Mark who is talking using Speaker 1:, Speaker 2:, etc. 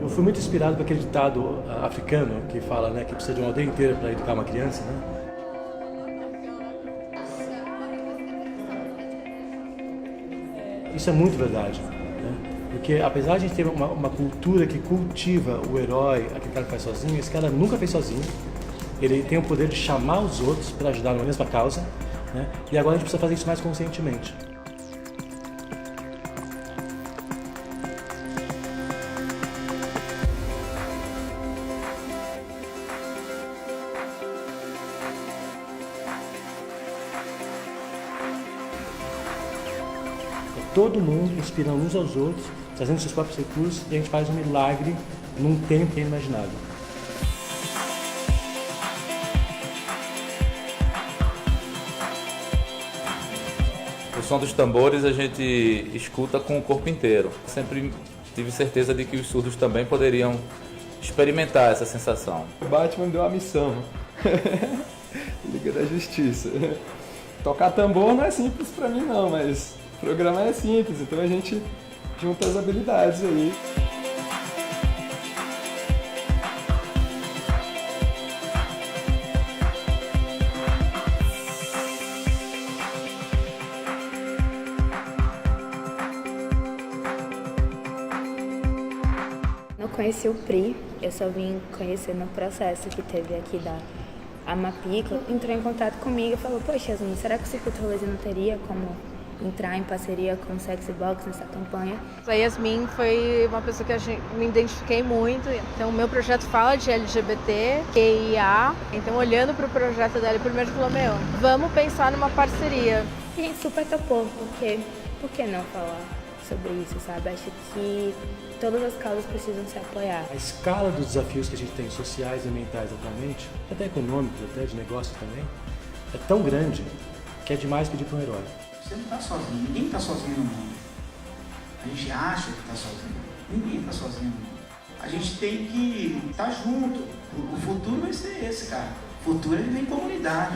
Speaker 1: Eu fui muito inspirado por aquele ditado africano que fala, né, que precisa de uma aldeia inteira para educar uma criança, né? Isso é muito verdade, né? Porque apesar de a gente ter uma cultura que cultiva o herói, aquele cara que faz sozinho, esse cara nunca fez sozinho. Ele tem o poder de chamar os outros para ajudar na mesma causa, né? E agora a gente precisa fazer isso mais conscientemente. Todo mundo inspirando uns aos outros, trazendo seus próprios recursos, e a gente faz um milagre num tempo inimaginável.
Speaker 2: O som dos tambores a gente escuta com o corpo inteiro. Sempre tive certeza de que os surdos também poderiam experimentar essa sensação.
Speaker 3: O Batman deu uma missão. Liga da Justiça. Tocar tambor não é simples pra mim não, mas programar é simples, então a gente junta as habilidades aí.
Speaker 4: Não conheci o PRI, eu só vim conhecer no processo que teve aqui da Amapico. Entrou em contato comigo e falou, poxa, Yasmin, será que o Circuito Rolês não teria como entrar em parceria com o Sexy Box nessa campanha?
Speaker 5: A Yasmin foi uma pessoa que me identifiquei muito, então o meu projeto fala de LGBT, QIA, então olhando para o projeto dela, primeiro falou, vamos pensar numa parceria.
Speaker 4: E a gente super topou, porque por que não falar sobre isso, sabe? Acho que todas as causas precisam ser apoiadas.
Speaker 1: A escala dos desafios que a gente tem sociais e ambientais atualmente, até econômicos, até de negócios também, é tão grande que é demais pedir para um herói.
Speaker 6: Você não está sozinho, ninguém está sozinho no mundo. A gente acha que está sozinho, ninguém está sozinho no mundo. A gente tem que estar junto. O futuro vai ser esse, cara. O futuro ele vem em comunidade.